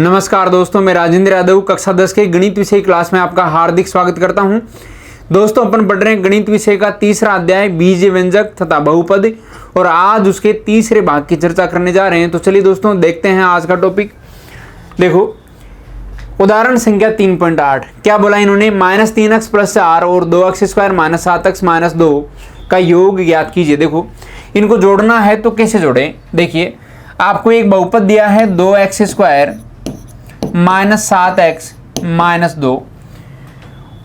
नमस्कार दोस्तों, मैं राजेंद्र यादव कक्षा 10 के गणित विषय क्लास में आपका हार्दिक स्वागत करता हूं। दोस्तों, अपन पढ़ रहे हैं गणित विषय का तीसरा अध्याय बीज व्यंजक तथा बहुपद और आज उसके तीसरे भाग की चर्चा करने जा रहे हैं। तो चलिए दोस्तों देखते हैं आज का टॉपिक। देखो उदाहरण संख्या 3.8 क्या बोला इन्होंने, -3x + 4 और 2x² - 7x - 2 का योग ज्ञात कीजिए। देखो इनको जोड़ना है तो कैसे जोड़ें। देखिए आपको एक बहुपद दिया है 2x² - 7x - 2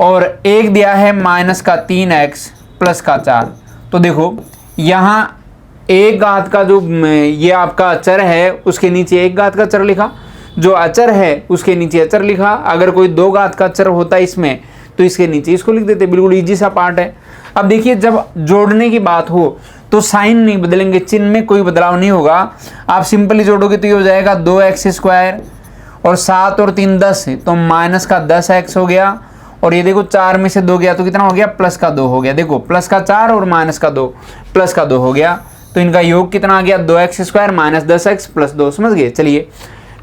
और एक दिया है -3x + 4। तो देखो यहाँ एक घात का जो ये आपका अचर है उसके नीचे एक घात का अचर लिखा, जो अचर है उसके नीचे अचर लिखा। अगर कोई दो घात का अचर होता इसमें तो इसके नीचे इसको लिख देते। बिल्कुल इजी सा पार्ट है। अब देखिए जब जोड़ने की बात हो तो साइन नहीं बदलेंगे, चिन्ह में कोई बदलाव नहीं होगा। आप सिंपली जोड़ोगे तो ये हो जाएगा 2x² और 7 और 3 10 तो -10x हो गया। और ये देखो 4 में से 2 गया तो कितना हो गया, +2 हो गया। देखो +4 और -2 +2 हो गया। तो इनका योग कितना आ गया, 2x² - 10x + 2। समझ गए। चलिए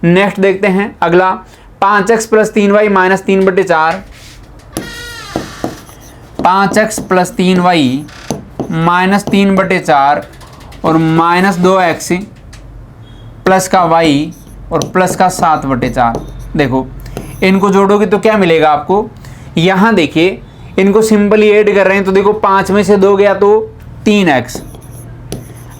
नेक्स्ट देखते हैं अगला, 5x + 3y - 3/4 5x + 3y - 3/4 और -2x प्लस का y और प्लस का 7/4। देखो इनको जोड़ोगे तो क्या मिलेगा आपको, यहाँ देखिए इनको सिंपली ऐड कर रहे हैं तो देखो 5 में से 2 गया तो 3x।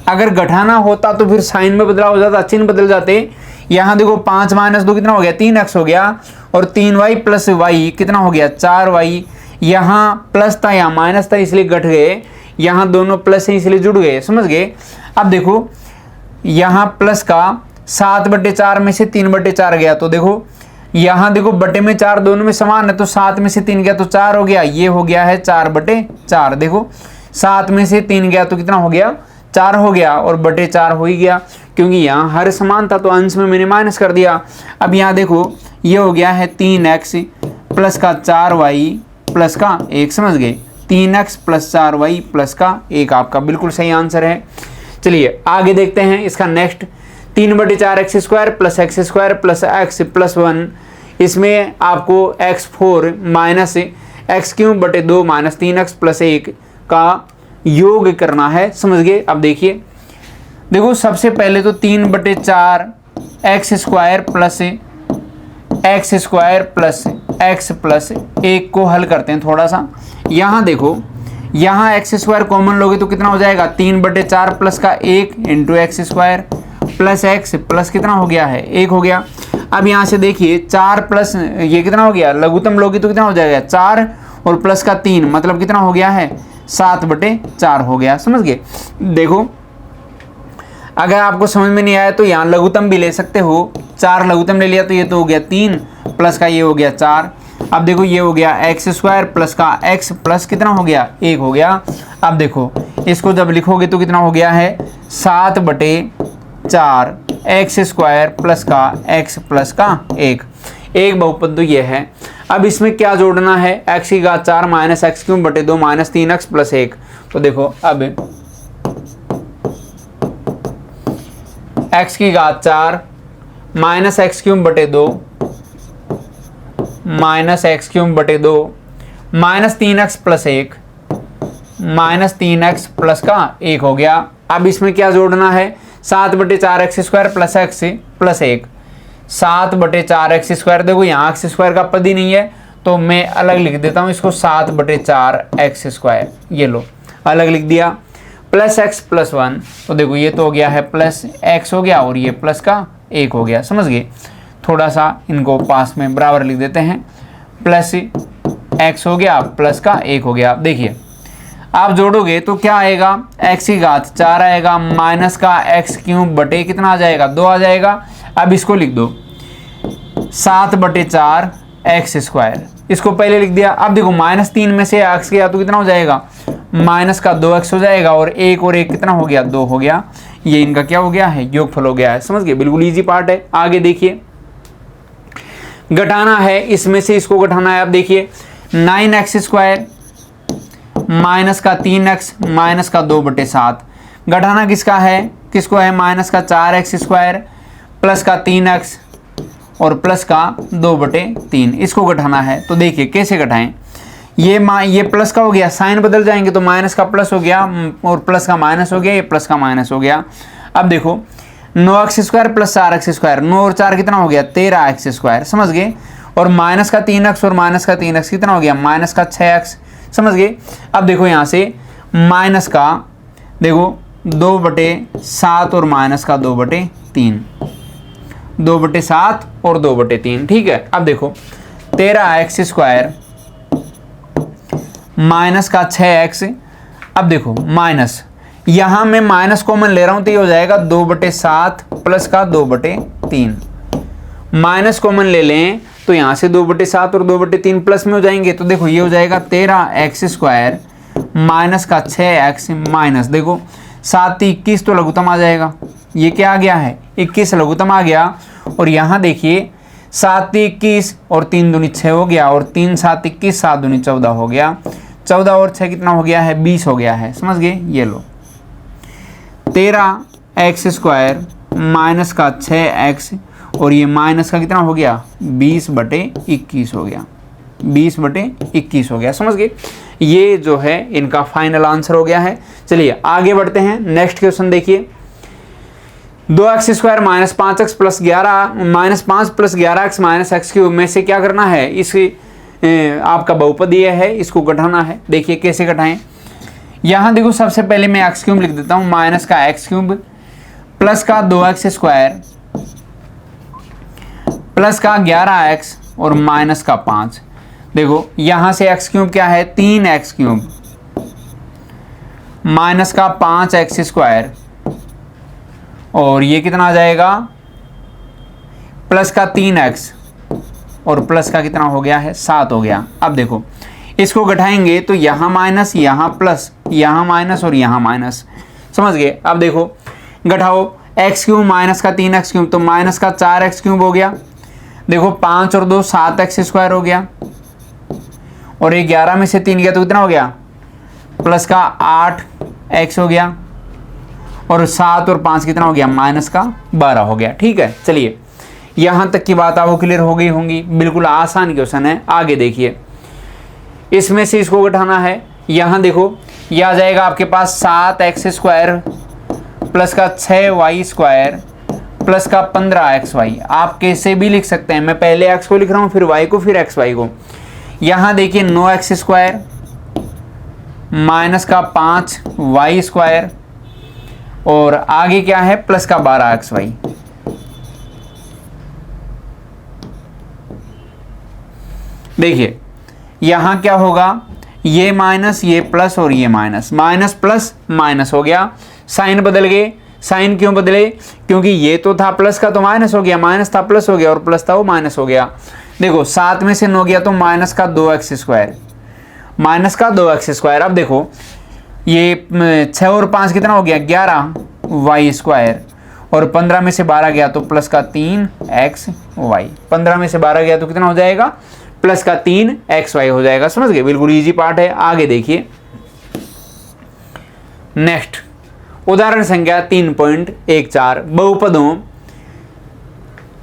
अगर घटाना होता तो फिर साइन में बदलाव हो जाता, चिन्ह बदल जाते। यहाँ देखो 5 - 2 कितना हो गया, 3x हो गया और 3y + y कितना हो गया, 4y। यहाँ प्लस था यहाँ माइनस था इसलिए घट गए, यहाँ दोनों प्लस है इसलिए जुड़ गए। समझ गए। अब देखो यहाँ प्लस का 7/4 में से 3/4 गया तो देखो यहाँ देखो बटे में 4 दोनों में समान है तो 7 में से 3 गया तो 4 हो गया। ये हो गया है 4/4। देखो 7 में से 3 गया तो कितना हो गया, 4 हो गया और बटे 4 हो ही गया क्योंकि यहाँ हर समान था तो अंश में मैंने माइनस कर दिया। अब यहाँ देखो ये हो गया है 3x प्लस का 4y प्लस का 1। समझ गए। 3x + 4y प्लस का 1 आपका बिल्कुल सही आंसर है। चलिए आगे देखते हैं इसका नेक्स्ट, 3/4x² + x² + x + 1। इसमें आपको x4 - x³/2 - 3x + 1 का योग करना है। समझ गए। अब देखिए देखो सबसे पहले तो 3/4x² + x² + x + 1 को हल करते हैं थोड़ा सा। यहाँ देखो यहाँ x² कॉमन लोगे तो कितना हो जाएगा, 3/4 प्लस का 1 × x² प्लस x प्लस कितना हो गया है, 1 हो गया। अब यहाँ से देखिए 4 प्लस ये कितना हो गया, लघुत्तम लोगे तो कितना हो जाएगा, 4 और प्लस का 3 मतलब कितना हो गया है, 7/4 हो गया। समझ गए। देखो अगर आपको समझ में नहीं आया तो यहाँ लघुत्तम भी ले सकते हो। 4 लघुत्तम ले लिया तो ये तो हो गया 3 प्लस का ये हो गया 4। अब देखो ये हो गया x² प्लस का x प्लस कितना हो गया, 1 हो गया। अब देखो इसको जब लिखोगे तो कितना हो गया है, 7/4 x² प्लस का x प्लस का 1। एक बहुपद तो ये है। अब इसमें क्या जोड़ना है, x⁴ - x³/2 - 3x + 1। तो देखो अब x⁴ - x³/2 -x³/2 -3x + 1 -3x plus का 1 हो गया। अब इसमें क्या जोड़ना है, 7/4x² + x + 1 7/4x²। देखो यहाँ x² का पद ही नहीं है तो मैं अलग लिख देता हूँ इसको, 7/4x²। ये लो अलग लिख दिया, प्लस x + 1। तो देखो ये तो हो गया है प्लस x हो गया और ये प्लस का 1 हो गया। समझ गए। थोड़ा सा इनको पास में बराबर लिख देते हैं, प्लस x हो गया प्लस का 1 हो गया। देखिए आप जोड़ोगे तो क्या आएगा, x⁴ आएगा माइनस का x³ बटे कितना आ जाएगा, 2 आ जाएगा। अब इसको लिख दो 7/4x²। इसको पहले लिख दिया। अब देखो -3 में से x गया तो कितना हो जाएगा, -2x हो जाएगा और 1 और 1 कितना हो गया, 2 हो गया। ये इनका क्या हो गया है, योगफल हो गया है। समझ गए। बिल्कुल इजी पार्ट है। आगे देखिए घटाना है, इसमें से इसको घटाना है। अब देखिए 9x² - 3x - 2/7 घटाना किसका है, किसको है, -4x² प्लस का 3x और प्लस का 2/3, इसको घटाना है। तो देखिए कैसे घटाएं, ये प्लस का हो गया, साइन बदल जाएंगे तो माइनस का प्लस हो गया और प्लस का माइनस हो गया, ये प्लस का माइनस हो गया। अब देखो 9x² प्लस 4x², 9 और 4 कितना हो गया 13x², समझ गए। और माइनस का 3x और माइनस का 3x कितना हो गया माइनस का 6x, समझ गए। अब देखो यहाँ से माइनस का देखो 2/7 और माइनस का 2/3, 2/7 और 2/3, ठीक है। अब देखो 13x² माइनस का 6x, अब देखो माइनस, यहां मैं माइनस कॉमन ले रहा हूं तो ये हो जाएगा 2/7 प्लस का 2/3, माइनस कॉमन ले लें तो यहां से 2/7 और 2/3 प्लस में हो जाएंगे। तो देखो ये हो जाएगा 13x² माइनस का 6x माइनस, देखो 7 21 तो लघुत्तम आ जाएगा, ये क्या आ गया है 21 लघुत्तम आ गया। और यहाँ देखिए 7 21 और 3 दूनी 6 हो गया, और 3 7 21, 7 दूनी 14 हो गया, 14 और 6 कितना हो गया है 20 हो गया है, समझ गए। ये लो 13x² माइनस का 6x और ये माइनस का कितना हो गया 20/21 हो गया, 20/21 हो गया, समझ गए। ये जो है इनका फाइनल आंसर हो गया है। चलिए आगे बढ़ते हैं, नेक्स्ट क्वेश्चन देखिए। 2x² minus 5x plus 11 minus 5 plus 11x minus x³ में से क्या करना है, इस आपका बहुपद ये है, इसको घटाना है। देखिए कैसे घटाएं, यहाँ देखो सबसे पहले मैं x³ लिख देता हूँ, माइनस का x³ प्लस का 2x² प्लस का 11x और माइनस का 5। देखो यहाँ से x³ क्या है 3x³ माइनस का 5x² और ये कितना आ जाएगा प्लस का 3x और प्लस का कितना हो गया है 7 हो गया। अब देखो इसको घटाएंगे तो यहाँ माइनस, यहाँ प्लस, यहाँ माइनस और यहाँ माइनस, समझ गए। अब देखो घटाओ x³ माइनस का 3x³ तो माइनस का 4x³ हो गया। देखो 5 और 2 7x² हो गया, और ये 11 में से 3 गया तो कितना हो गया प्लस का 8x हो गया, और 7 और 5 कितना हो गया माइनस का 12 हो गया, ठीक है। चलिए यहाँ तक की बात आपको क्लियर हो गई होंगी, बिल्कुल आसान क्वेश्चन है। आगे देखिए, इसमें से इसको घटाना है। यहाँ देखो यह आ जाएगा आपके पास 7x² प्लस का 6y² प्लस का 15xy। आप कैसे भी लिख सकते हैं, मैं पहले x को लिख रहा हूँ फिर y को फिर xy को। यहाँ देखिए 9x² माइनस का 5y² और आगे क्या है प्लस का 12xy। देखिए यहाँ क्या होगा, ये माइनस ये प्लस और ये माइनस, माइनस प्लस माइनस हो गया। साइन बदल गए, साइन क्यों बदले, क्योंकि ये तो था प्लस का तो माइनस हो गया, माइनस था प्लस हो गया और प्लस था वो माइनस हो गया। देखो 7 में से 9 गया तो माइनस का 2x², माइनस का 2x²। अब देखो ये 6 और 5 कितना हो गया 11y² और 15 में से 12 गया तो प्लस का 3xy, 15 में से 12 गया तो कितना हो जाएगा प्लस का 3xy हो जाएगा, समझ गए। बिल्कुल इजी पार्ट है। आगे देखिए नेक्स्ट उदाहरण संख्या 3.14 बहुपदों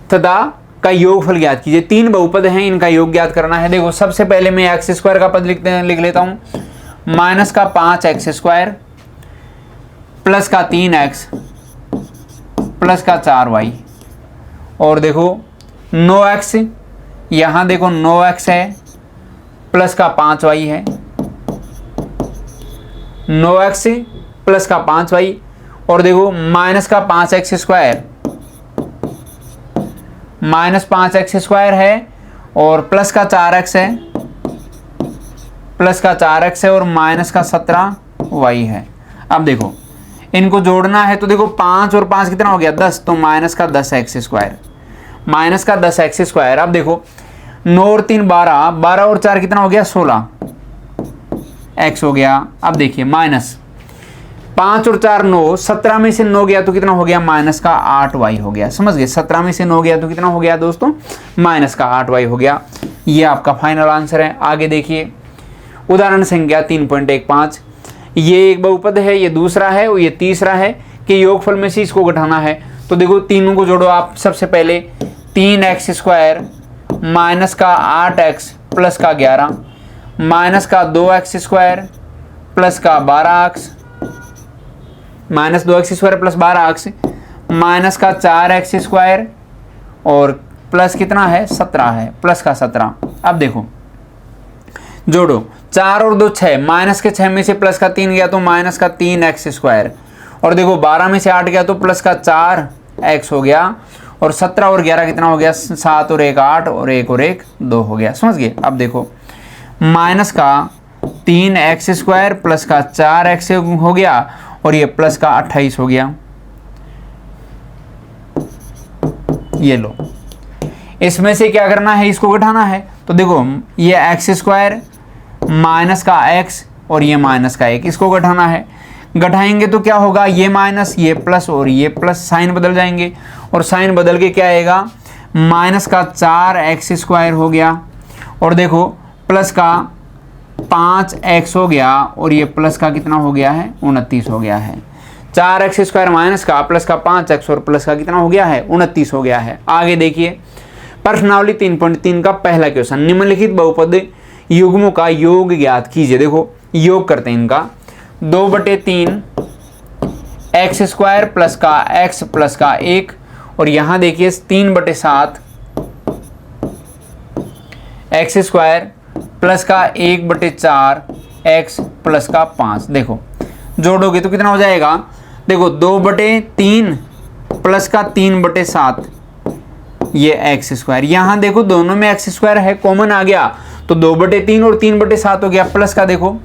तथा का योगफल ज्ञात कीजिए। 3 बहुपद हैं, इनका योग ज्ञात करना है। देखो सबसे पहले मैं x² का पद लिख लेता हूं, माइनस का 5x² प्लस का 3x प्लस का 4y और देखो 9x, यहाँ देखो 9x है प्लस का 5y है, 9x प्लस का 5y और देखो माइनस का 5x² माइनस 5x² है और प्लस का 4x है, प्लस का 4x है और माइनस का 17y है। अब देखो इनको जोड़ना है तो देखो 5 और 5 कितना हो गया 10, तो माइनस का 10x², माइनस का 10x²। अब देखो 9 और 3 12, 12 और 4 कितना हो गया 16x हो गया। अब देखिए माइनस 5 और 4 9, 17 में से 9 गया तो कितना हो गया माइनस का 8y हो गया, समझ गए। 17 में से 9 गया तो कितना हो गया दोस्तों माइनस का 8y हो गया। ये आपका फाइनल आंसर है। आगे देखिए उदाहरण संख्या 3.15, ये एक बहुपद है, ये दूसरा है और ये तीसरा है कि योगफल में से इसको घटाना है। तो देखो तीनों को जोड़ो आप। सबसे पहले 3x² माइनस का 8x प्लस का 11 माइनस का 2x² प्लस का 12x minus 2x² plus 12x minus का 4x² और प्लस कितना है 17 है, प्लस का 17। अब देखो जोड़ो, 4 और 2 6, माइनस के 6 में से प्लस का 3 गया तो माइनस का 3x², और देखो 12 में से 8 गया तो प्लस का 4x हो गया, और 17 और 11 कितना हो गया 7 और 1 8 और 1 और 1 2 हो गया। समझ गए। अब देखो माइनस का 3x² प्लस का 4x हो गया और ये प्लस का 28 हो गया। ये लो, इसमें से क्या करना है, इसको घटाना है। तो देखो ये x² माइनस का x और ये माइनस का 1, इसको घटाना है। घटाएंगे तो क्या होगा, ये माइनस ये प्लस और ये प्लस, साइन बदल जाएंगे और साइन बदल के क्या आएगा, माइनस का 4x² हो गया और देखो प्लस का 5x हो गया और ये प्लस का कितना हो गया है 29 हो गया है। 4x² माइनस का प्लस का 5x और प्लस का कितना हो गया है 29 हो गया है। आगे देखिए प्रश्नावली 3.3 का पहला क्वेश्चन, निम्नलिखित बहुपद युग्मों का योग ज्ञात कीजिए। देखो योग करते हैं इनका, 2/3 x² प्लस का x प्लस का 1 और यहाँ देखिए 3/7 x² प्लस का 1/4 x प्लस का 5। देखो जोड़ोगे तो कितना हो जाएगा, देखो 2/3 प्लस का 3/7 ये x², यहाँ देखो दोनों में x² है, कॉमन आ गया तो 2/3 और 3/7 हो गया, प्लस का देखो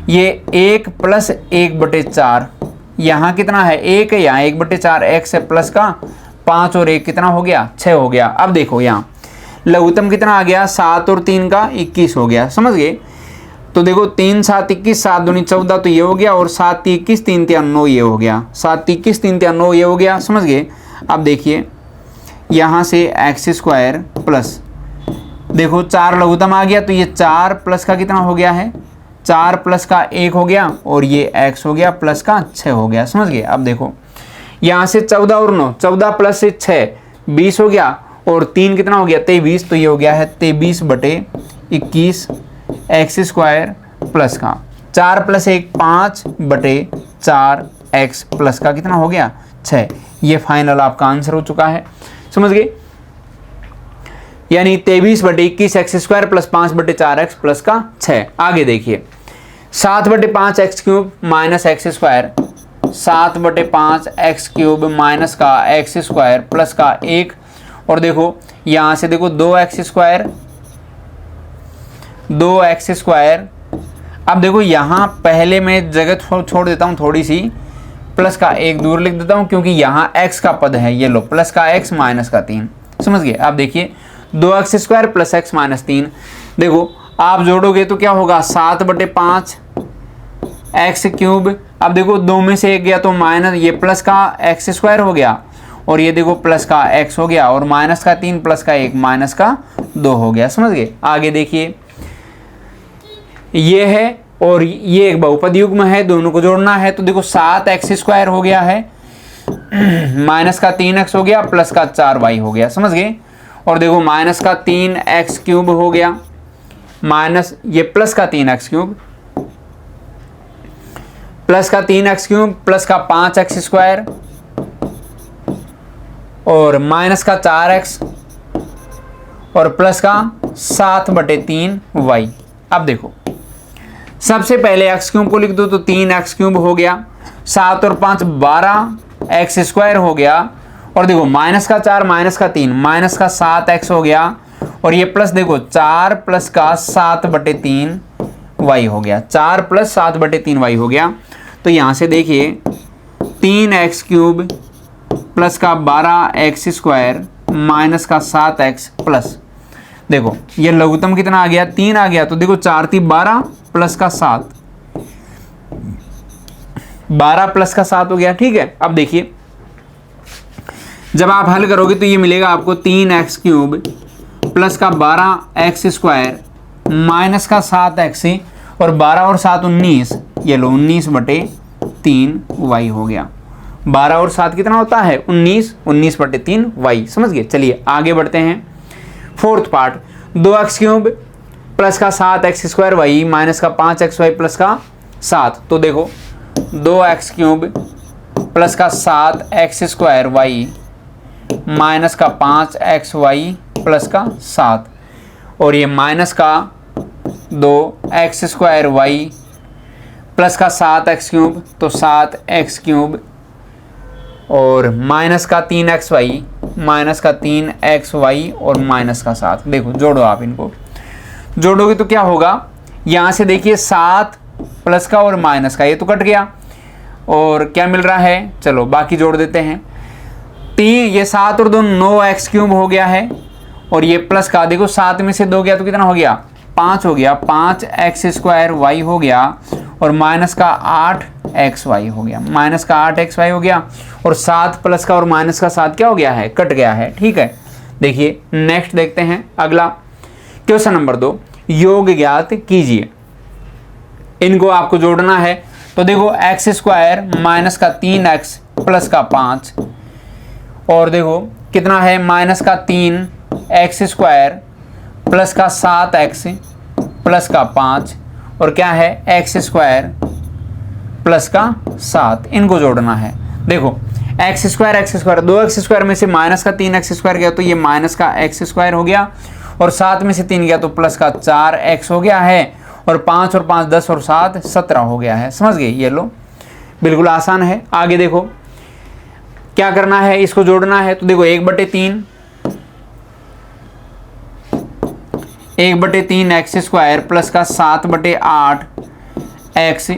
ये 1 प्लस 1/4, यहाँ कितना है 1 है, यहाँ 1/4 x है प्लस का 5 और 1 कितना हो गया 6 हो गया। अब देखो यहाँ लघुत्तम कितना आ गया 7 और 3 का 21 हो गया। समझ गए। तो देखो 3 7 21, 7 दूनी 14 तो ये हो गया, और 7 21 3 3 9 ये हो गया, 7 21 3 3 9 ये हो गया। समझ गए। अब देखिए यहाँ से x² प्लस देखो 4 लघुत्तम आ गया तो ये 4 प्लस का कितना हो गया है 4 प्लस का 1 हो गया और ये x हो गया प्लस का 6 हो गया। समझ गए। अब देखो यहाँ से 14 और 9, 14 प्लस से 6 20 हो गया और 3 कितना हो गया 23, तो ये हो गया है 23/21 x² प्लस का 4 प्लस 1 5/4 x प्लस का कितना हो गया 6। ये फाइनल आपका आंसर हो चुका है। समझ गए। यानी 23/21 x² प्लस 5/4 x प्लस का 6। आगे देखिए 7/5 x³ minus x² 7/5 x³ minus का x² प्लस का 1 और देखो यहाँ से देखो 2x²। अब देखो यहाँ पहले मैं जगह छोड़ देता हूँ थोड़ी सी, प्लस का 1 दूर लिख देता हूँ क्योंकि यहाँ x का पद है, ये लो प्लस का x माइनस का 3। समझ गए। अब देखिए 2x² प्लस x माइनस 3, देखो आप जोड़ोगे तो क्या होगा 7/5 x³। अब देखो 2 में से 1 गया तो माइनस ये प्लस का x² हो गया और ये देखो प्लस का x हो गया और माइनस का 3 प्लस का 1 माइनस का 2 हो गया। समझ गए। आगे देखिए ये है और ये एक बहुपद युग्म है, दोनों को जोड़ना है तो देखो 7x² हो गया है माइनस का 3x हो गया प्लस का 4y हो गया। समझ गए। और देखो माइनस का 3x³ हो गया माइनस ये प्लस का 3x³ प्लस का 3x³ प्लस का 5x² और माइनस का 4x और प्लस का 7/3y। अब देखो सबसे पहले x³ को लिख दो तो 3x³ हो गया, 7 और 5 12x² हो गया और देखो माइनस का 4 माइनस का 3 माइनस का 7x हो गया और ये प्लस देखो 4 प्लस का 7/3y हो गया, 4 प्लस 7/3y हो गया। तो यहाँ से देखिए 3x³ प्लस का 12x² माइनस का 7x प्लस देखो ये लघुत्तम कितना आ गया 3 आ गया, तो देखो 4 3 12 प्लस का 7 12 प्लस का 7 हो गया। ठीक है। अब देखिए जब आप हल करोगे तो ये मिलेगा आपको 3x³ प्लस का 12x² माइनस का 7x और 12 और 7 19, ये लो 19/3y हो गया। 12 और 7 कितना होता है 19, 19/3y। समझ गए। चलिए आगे बढ़ते हैं। फोर्थ पार्ट, 2x³ प्लस का 7x² माइनस का 5xy प्लस का 7। तो देखो 2x³ प्लस का 7x² माइनस का 5xy प्लस का 7, और ये माइनस का 2x² प्लस का 7x³ तो 7x³ और माइनस का 3xy माइनस का 3xy और माइनस का 7। देखो जोड़ो, आप इनको जोड़ोगे तो क्या होगा, यहाँ से देखिए 7 प्लस का और माइनस का, ये तो कट गया, और क्या मिल रहा है, चलो बाकी जोड़ देते हैं। 3 ये 7 और 2 9x³ हो गया है, और ये प्लस का देखो 7 में से 2 गया तो कितना हो गया 5 हो गया, 5x² हो गया, और माइनस का 8xy हो गया, माइनस का 8xy हो गया, और 7 प्लस का और माइनस का 7 क्या हो गया है, कट गया है। ठीक है, देखिए नेक्स्ट देखते हैं अगला क्वेश्चन नंबर 2, योग ज्ञात कीजिए। इनको आपको जोड़ना है, तो देखो x² माइनस का 3x प्लस का 5, और देखो कितना है माइनस का 3x² प्लस का 7x प्लस का 5, और क्या है x² प्लस का 7, इनको जोड़ना है। देखो x² 2x² में से माइनस का 3x² गया तो ये माइनस का x² हो गया, और 7 में से 3 गया तो प्लस का 4x हो गया है, और 5 और 5 10 और 7 17 हो गया है। समझ गए, ये लो बिल्कुल आसान है। आगे देखो क्या करना है, इसको जोड़ना है, तो देखो 1/3 1/3x² प्लस का 7/8 x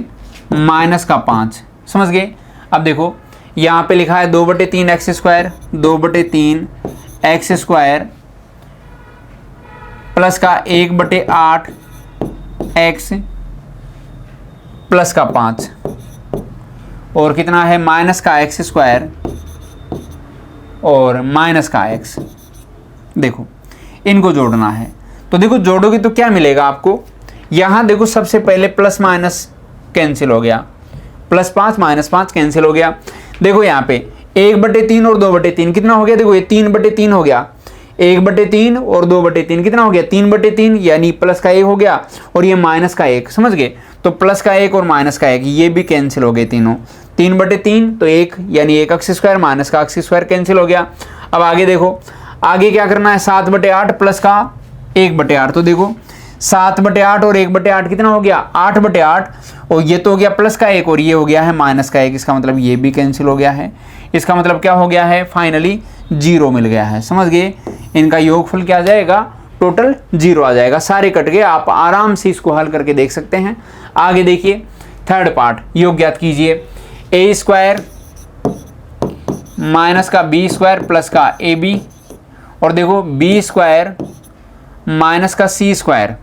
माइनस का 5। समझ गए। अब देखो यहाँ पे लिखा है 2/3x² 2/3x² प्लस का 1/8 x प्लस का 5, और कितना है माइनस का x² और माइनस का x। देखो इनको जोड़ना है, तो देखो जोड़ोगे तो क्या मिलेगा आपको, यहाँ देखो सबसे पहले प्लस माइनस कैंसिल हो गया, +5 -5 कैंसिल हो गया। देखो यहाँ पे 1/3 और 2/3 कितना हो गया, देखो ये 3/3 हो गया, 1/3 और 2/3 कितना हो गया 3/3, यानी प्लस का 1 हो गया, और ये माइनस का 1। समझ गए, तो प्लस का 1 और माइनस का 1 ये भी कैंसिल हो गए तीनों, 3/3 तो 1 यानी 1x² माइनस का x² कैंसिल हो गया। अब आगे देखो, आगे क्या करना है, 7/8 प्लस का 1/8, तो देखो 7/8 और 1/8 कितना हो गया 8/8, और ये तो हो गया प्लस का 1 और ये हो गया है माइनस का 1, इसका मतलब ये भी कैंसिल हो गया है। इसका मतलब क्या हो गया है, फाइनली 0 मिल गया है। समझ गए, इनका योगफल क्या आ जाएगा, टोटल 0 आ जाएगा। सारे कट गए, आप आराम से इसको हल करके देख सकते हैं। आगे देखिए थर्ड पार्ट, योग ज्ञात कीजिए। a² माइनस का b² प्लस का ab, और देखो b² माइनस का c²,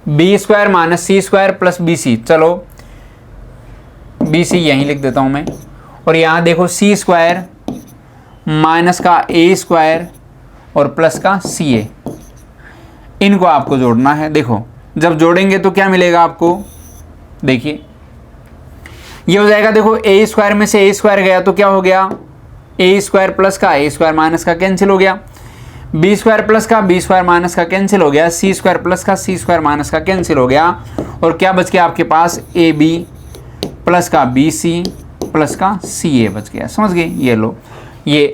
b² minus c² plus bc। चलो bc यहीं लिख देता हूं मैं, और यहाँ देखो c² माइनस का a² और प्लस का ca, इनको आपको जोड़ना है। देखो जब जोड़ेंगे तो क्या मिलेगा आपको, देखिए ये हो जाएगा, देखो a² में से a² गया तो क्या हो गया, a² प्लस का a² माइनस का कैंसिल हो गया, b² प्लस का b² माइनस का कैंसिल हो गया, c² प्लस का c² माइनस का कैंसिल हो गया, और क्या बच गया आपके पास ab प्लस का bc प्लस का ca बच गया। समझ गए, ये लो ये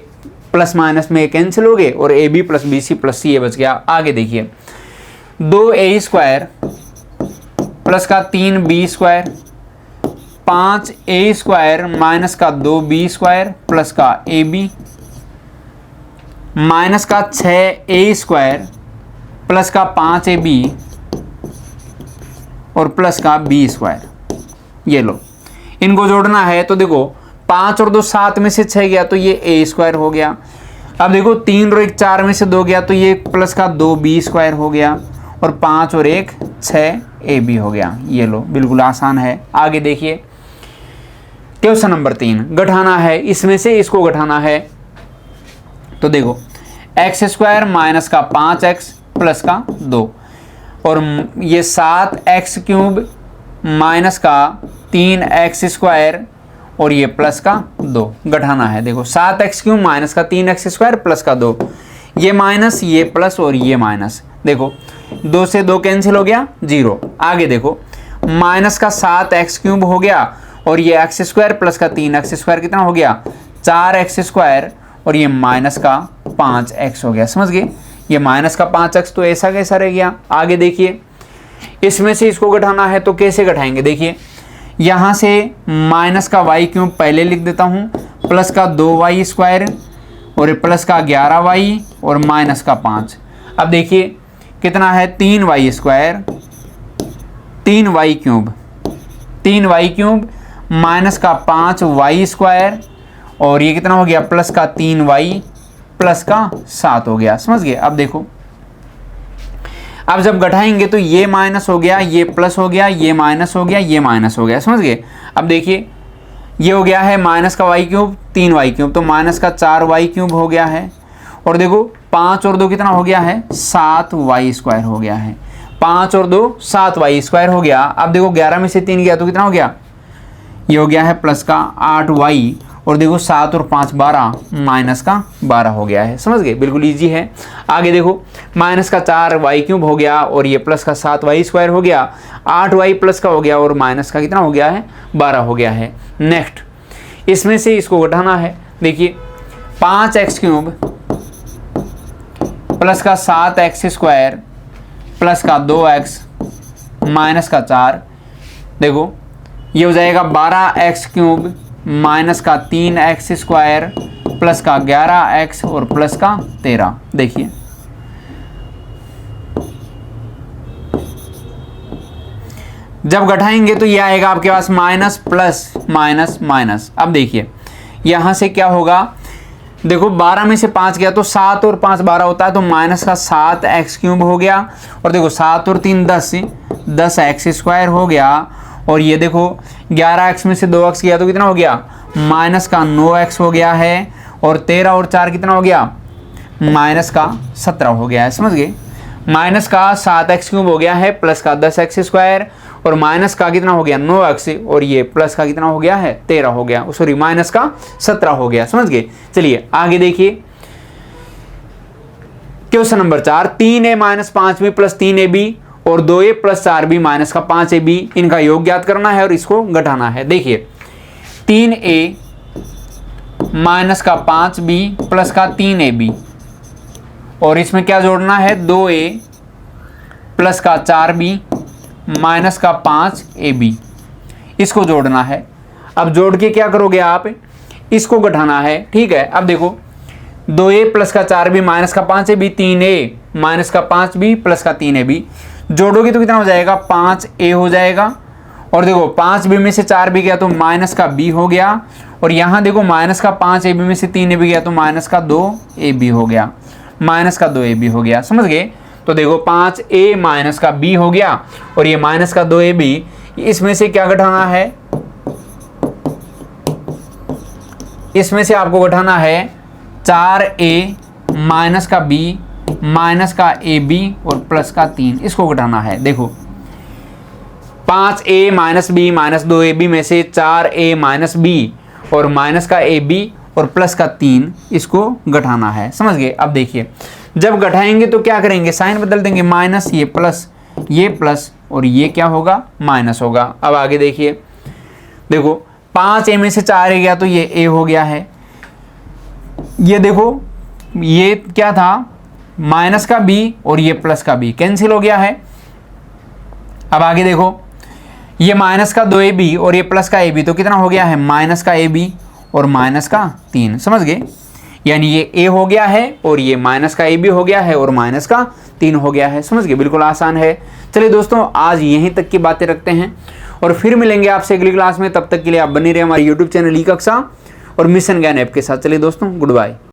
प्लस माइनस में कैंसिल हो गए, और ab plus bc plus ca बच गया। आगे देखिए 2a² प्लस का 3b² 5a² माइनस का 2b² प्लस का ab माइनस का 6a² प्लस का 5ab और प्लस का b²। ये लो इनको जोड़ना है, तो देखो 5 और 2 7 में से 6 गया तो ये a² हो गया। अब देखो 3 और 1 4 में से 2 गया तो ये प्लस का 2b² हो गया, और 5 और 1 6ab हो गया। ये लो बिल्कुल आसान है। आगे देखिए क्वेश्चन नंबर 3, घटाना है, इसमें से इसको घटाना है। तो देखो x² माइनस का 5x प्लस का 2 और ये 7x क्यूब माइनस का 3x स्क्वायर और ये प्लस का 2 घटाना है। देखो 7x क्यूब माइनस का 3x स्क्वायर प्लस का 2, ये माइनस ये प्लस और ये माइनस, देखो 2 से 2 कैंसिल हो गया 0। आगे देखो माइनस का 7x क्यूब हो गया और ये x स्क्वायर प्लस का 3x स्क्वायर कितना हो गया 4x स्क्वायर और ये माइनस का 5x हो गया। समझ गए, ये माइनस का 5x तो ऐसा कैसा रह गया। आगे देखिए इसमें से इसको घटाना है तो कैसे घटाएंगे, देखिए यहाँ से माइनस का y क्यूब पहले लिख देता हूँ, प्लस का 2y स्क्वायर और ये प्लस का 11y और माइनस का 5। अब देखिए कितना है 3y square 3y cube minus का 5y स्क्वायर और ये कितना हो गया प्लस का 3y प्लस का 7 हो गया। समझ गए। अब देखो अब जब घटाएंगे तो ये माइनस हो गया, ये प्लस हो गया, ये माइनस हो गया, ये माइनस हो गया। समझ गए। अब देखिए ये हो गया है माइनस का y क्यूब 3y क्यूब तो माइनस का 4y क्यूब हो गया है और देखो 5 और 2 कितना हो गया है 7y स्क्वायर हो गया है। 5 और 2 7y स्क्वायर हो गया। अब देखो 11 में से 3 गया तो कितना हो गया, ये हो गया है प्लस का 8y और देखो 7 और 5 12 माइनस का 12 हो गया है। समझ गए, बिल्कुल इजी है। आगे देखो माइनस का 4y क्यूब हो गया और ये प्लस का 7y स्क्वायर हो गया, 8y प्लस का हो गया और माइनस का कितना हो गया है 12 हो गया है। नेक्स्ट इसमें से इसको घटाना है। देखिए 5x क्यूब प्लस का 7x स्क्वायर प्लस का 2x माइनस का 4, देखो ये हो जाएगा 12x क्यूब माइनस का 3x स्क्वायर प्लस का 11x और प्लस का 13। देखिए जब घटाएंगे तो ये आएगा आपके पास माइनस प्लस माइनस माइनस। अब देखिए यहाँ से क्या होगा, देखो 12 में से 5 गया तो 7 और 5 12 होता है तो माइनस का 7x क्यूब हो गया और देखो 7 और 3 10x स्क्वायर हो गया और ये देखो 11x में से 2x गया तो कितना हो गया माइनस का 9x हो गया है और 13 और 4 कितना हो गया माइनस का 17 हो गया है। समझ गए। माइनस का 7x क्यूब हो गया है प्लस का 10x स्क्वायर और माइनस का कितना हो गया 9x और ये प्लस का कितना हो गया है 13 हो गया, सॉरी माइनस का 17 हो गया। समझ गए। चलिए आगे देखिए question number 4, 3a minus 5b plus 3ab और 2a प्लस 4b माइनस का 5ab इनका योग ज्ञात करना है और इसको घटाना है। देखिए 3a माइनस का 5b प्लस का 3ab और इसमें क्या जोड़ना है 2a प्लस का 4b माइनस का 5ab, इसको जोड़ना है। अब जोड़ के क्या करोगे आप, इसको घटाना है। ठीक है। अब देखो 2a प्लस का 4b माइनस का 5ab 3a माइनस का 5b प्लस का 3ab जोड़ोगे तो कितना हो जाएगा 5a हो जाएगा और देखो 5b में से 4b गया तो माइनस का b हो गया और यहाँ देखो माइनस का 5ab में से 3ab गया तो माइनस का 2ab हो गया, माइनस का 2ab हो गया। समझ गए। तो देखो 5a माइनस का b हो गया और ये माइनस का 2ab, इसमें से क्या घटाना है, इसमें से आपको घटाना है 4a माइनस का b माइनस का ab और प्लस का 3, इसको घटाना है। देखो 5a minus b minus 2ab में से 4a माइनस b और माइनस का ab और प्लस का 3 इसको घटाना है। समझ गए। अब देखिए जब घटाएंगे तो क्या करेंगे, साइन बदल देंगे, माइनस ये प्लस और ये क्या होगा माइनस होगा। अब आगे देखिए, देखो 5a में से 4a गया तो ये a हो गया है, ये देखो ये क्या था माइनस का b और ये प्लस का b कैंसिल हो गया है। अब आगे देखो ये माइनस का 2ab और ये प्लस का ab तो कितना हो गया है माइनस का ab और माइनस का 3। समझ गए। यानी ये a हो गया है और ये माइनस का ab हो गया है और माइनस का 3 हो गया है। समझ गए, बिल्कुल आसान है। चलिए दोस्तों आज यहीं तक की बातें रखते हैं और फिर मिलेंगे आपसे अगली क्लास में। तब तक के लिए आप बने रहे हमारे यूट्यूब चैनल ई कक्षा और मिशन ज्ञान ऐप के साथ। चलिए दोस्तों गुड बाय।